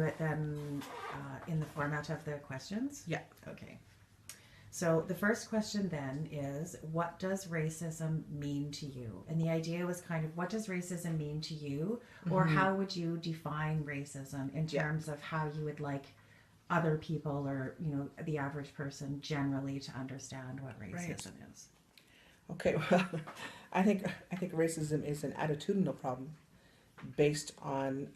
do it then in the format of the questions? Yeah. Okay. So the first question then is, what does racism mean to you? And the idea was kind of, what does racism mean to you? Or Mm-hmm. how would you define racism in Yeah. terms of how you would like other people, or, you know, the average person generally, to understand what Right. racism is? Okay. Well, I think racism is an attitudinal problem based on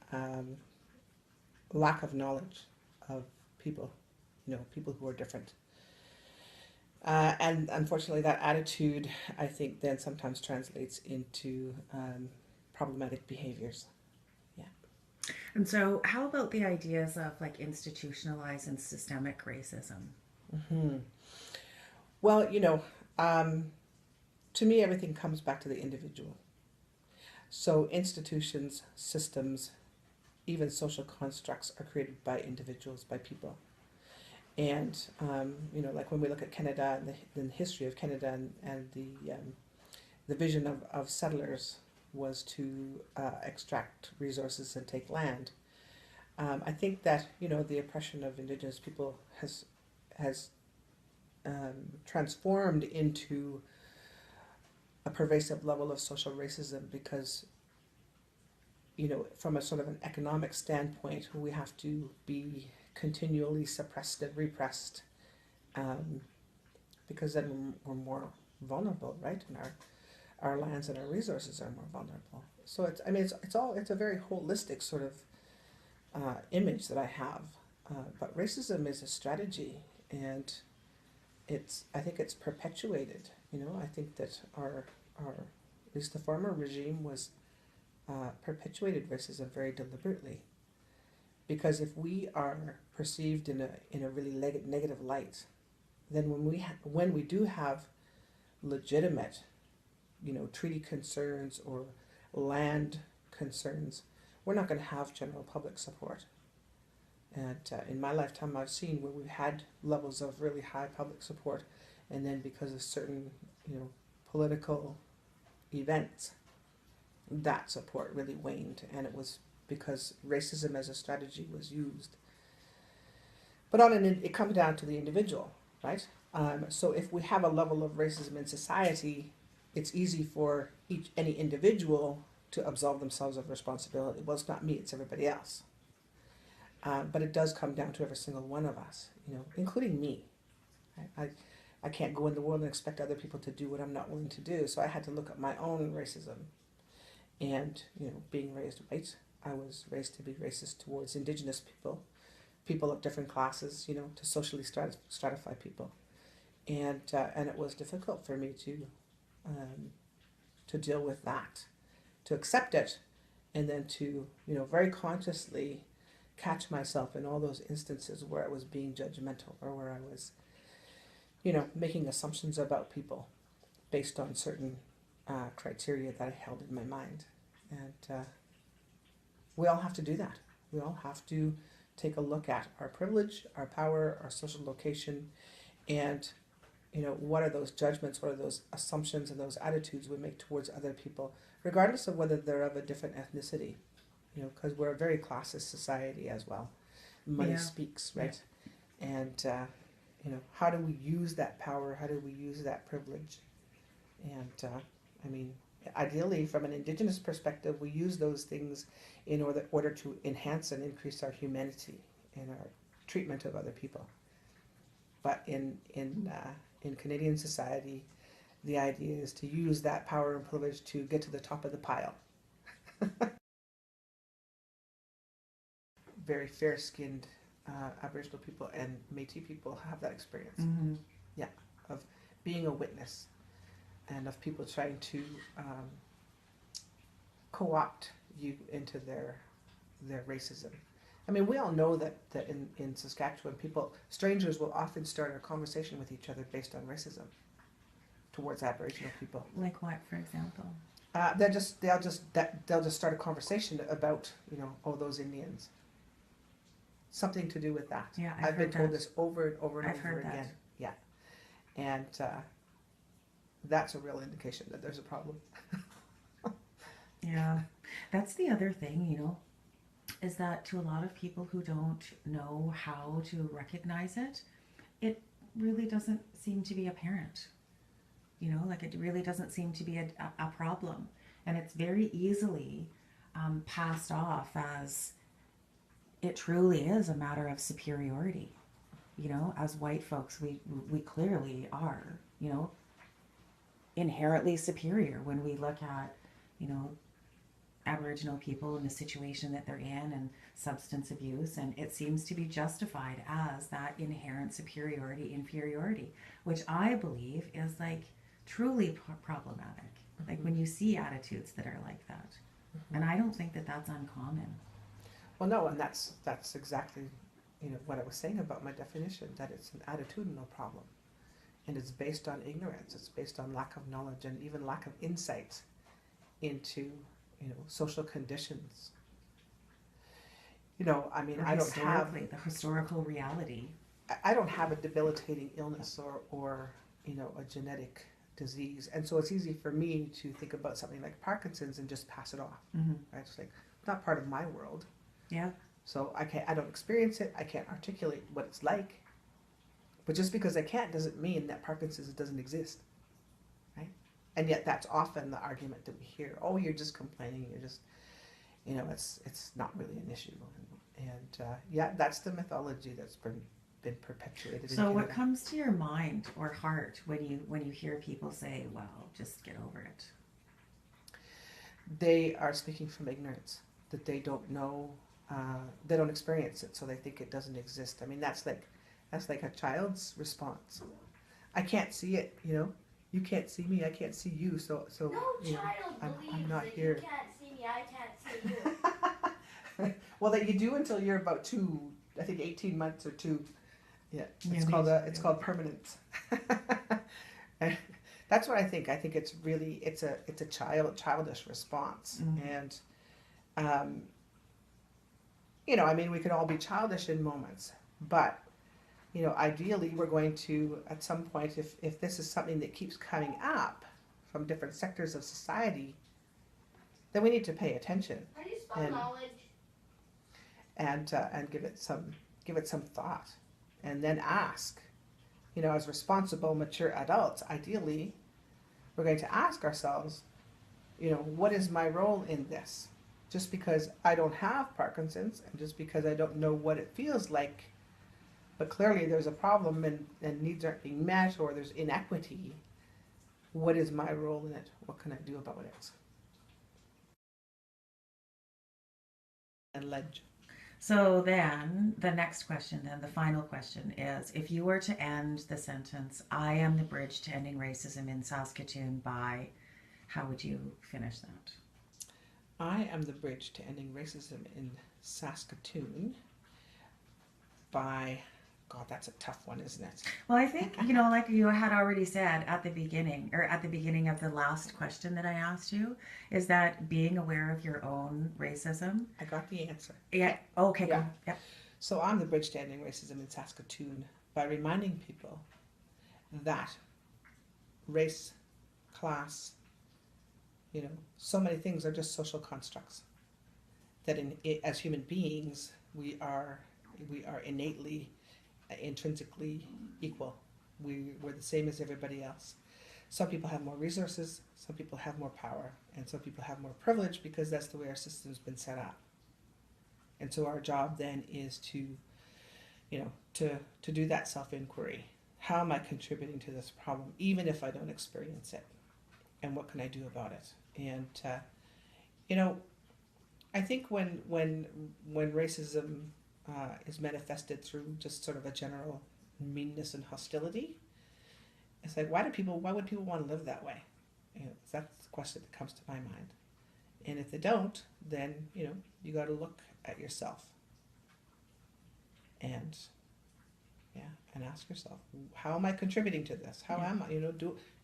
lack of knowledge of people. People who are different. And unfortunately, that attitude, I think, then sometimes translates into problematic behaviors. Yeah. And so, how about the ideas of like institutionalized and systemic racism? Hmm. Well, um, to me, everything comes back to the individual. So, institutions, systems, even social constructs are created by individuals, by people. And, like when we look at Canada and the history of Canada and the vision of settlers was to extract resources and take land. I think that the oppression of Indigenous people has transformed into a pervasive level of social racism because from a sort of an economic standpoint, we have to be continually suppressed and repressed um, because then we're more vulnerable, right? And our lands and our resources are more vulnerable. So it's a very holistic sort of image that I have. But racism is a strategy, and I think it's perpetuated. I think that our at least the former regime was perpetuated racism very deliberately, because if we are perceived in a really negative light, then when we do have legitimate, treaty concerns or land concerns, we're not going to have general public support. And in my lifetime, I've seen where we've had levels of really high public support, and then because of certain, political events, that support really waned, and it was because racism as a strategy was used. But it comes down to the individual, right? So if we have a level of racism in society, it's easy for any individual to absolve themselves of responsibility. Well, it's not me; it's everybody else. But it does come down to every single one of us, including me. I can't go in the world and expect other people to do what I'm not willing to do. So I had to look at my own racism. And, being raised white, I was raised to be racist towards Indigenous people of different classes, to socially stratify people. And it was difficult for me to deal with that, to accept it, and then to, very consciously catch myself in all those instances where I was being judgmental, or where I was, making assumptions about people based on certain criteria that I held in my mind. And we all have to do that. We all have to take a look at our privilege, our power, our social location, and what are those judgments, what are those assumptions and those attitudes we make towards other people, regardless of whether they're of a different ethnicity. Because we're a very classist society as well. Money speaks, right? Yeah. And how do we use that power? How do we use that privilege? And I mean, ideally, from an Indigenous perspective, we use those things in order to enhance and increase our humanity and our treatment of other people. But in Canadian society, the idea is to use that power and privilege to get to the top of the pile. Very fair-skinned Aboriginal people and Métis people have that experience. Mm-hmm. Yeah, of being a witness, and of people trying to co-opt you into their racism. I mean, we all know that in Saskatchewan, strangers will often start a conversation with each other based on racism towards Aboriginal people. Like what, for example? They'll just start a conversation about those Indians. Something to do with that. Yeah, I've been told this over and over and I've over heard again. that. Yeah, and that's a real indication that there's a problem. Yeah, that's the other thing, is that to a lot of people who don't know how to recognize it, it really doesn't seem to be apparent. You know, like it really doesn't seem to be a problem. And it's very easily passed off as it truly is a matter of superiority. You know, as white folks, we clearly are, you know, inherently superior when we look at, you know, Aboriginal people in the situation that they're in and substance abuse, and it seems to be justified as that inherent superiority, inferiority, which I believe is like truly problematic. Mm-hmm. Like when you see attitudes that are like that, mm-hmm. and I don't think that that's uncommon. Well, no, and that's exactly, you know, what I was saying about my definition, that it's an attitudinal problem, and it's based on ignorance. It's based on lack of knowledge and even lack of insight into, you know, social conditions. You know, I mean, I don't have the historical reality. I don't have a debilitating illness or you know, a genetic disease, and so it's easy for me to think about something like Parkinson's and just pass it off. Mm-hmm. Right? It's like it's not part of my world. Yeah. So I don't experience it. I can't articulate what it's like. But just because I can't doesn't mean that Parkinson's doesn't exist. Right? And yet that's often the argument that we hear. Oh, you're just complaining. You're just, you know, it's not really an issue. And yeah, that's the mythology that's been perpetuated. So what comes to your mind or heart when you hear people say, well, just get over it? They are speaking from ignorance, that they don't know, they don't experience it, so they think it doesn't exist. I mean, that's like a child's response. I can't see it, you know. You can't see me, I can't see you, so no you know, child I'm not that here. You can't see me, I can't see you. Well, that you do until you're about 18 months or 2. Yeah, it's called permanence. And that's what I think. I think it's really it's a childish response, mm-hmm. And you know, I mean, we can all be childish in moments, but you know, ideally, we're going to at some point, if this is something that keeps coming up from different sectors of society, then we need to pay attention. How do you spell knowledge? And give it some thought. And then ask, you know, as responsible, mature adults, ideally, we're going to ask ourselves, you know, what is my role in this? Just because I don't have Parkinson's and just because I don't know what it feels like, but clearly there's a problem and needs aren't being met or there's inequity, what is my role in it? What can I do about it? And ledge. So then the next question, then the final question is, if you were to end the sentence, I am the bridge to ending racism in Saskatoon by, how would you finish that? I am the bridge to ending racism in Saskatoon by, God, that's a tough one, isn't it? Well, I think, you know, like you had already said at the beginning of the last question that I asked you, is that being aware of your own racism. I got the answer. Yeah. Okay. Yeah. Cool. Yeah. So I'm the bridge to ending racism in Saskatoon by reminding people that race, class, you know, so many things are just social constructs. That as human beings, we are innately, intrinsically equal. We're the same as everybody else. Some people have more resources, some people have more power, and some people have more privilege because that's the way our system's been set up. And so our job then is to, you know, to do that self-inquiry. How am I contributing to this problem, even if I don't experience it? And what can I do about it? And you know, I think when racism is manifested through just sort of a general meanness and hostility, it's like, why would people want to live that way? You know, that's the question that comes to my mind. And if they don't, then, you know, you got to look at yourself and ask yourself, how am I contributing to this? How am I, you know,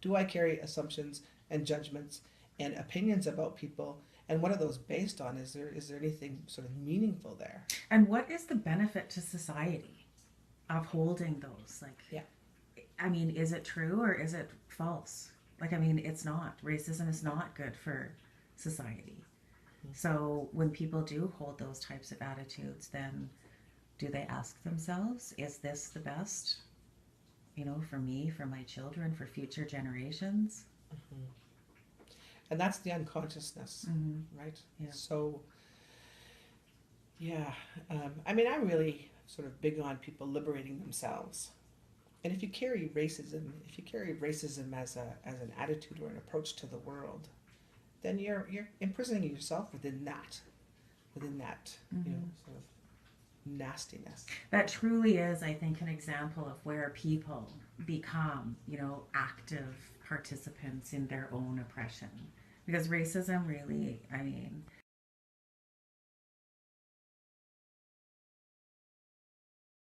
do I carry assumptions and judgments and opinions about people? And what are those based on? Is there anything sort of meaningful there? And what is the benefit to society of holding those? Like, yeah. I mean, is it true or is it false? Like, I mean, it's not. Racism is not good for society. So when people do hold those types of attitudes, then do they ask themselves, is this the best, for me, for my children, for future generations? And that's the unconsciousness, right? Yeah. So, yeah, I mean, I'm really sort of big on people liberating themselves. And if you carry racism, as an attitude or an approach to the world, then you're imprisoning yourself within that, sort of nastiness. That truly is, I think, an example of where people become, active participants in their own oppression. Because racism really, I mean,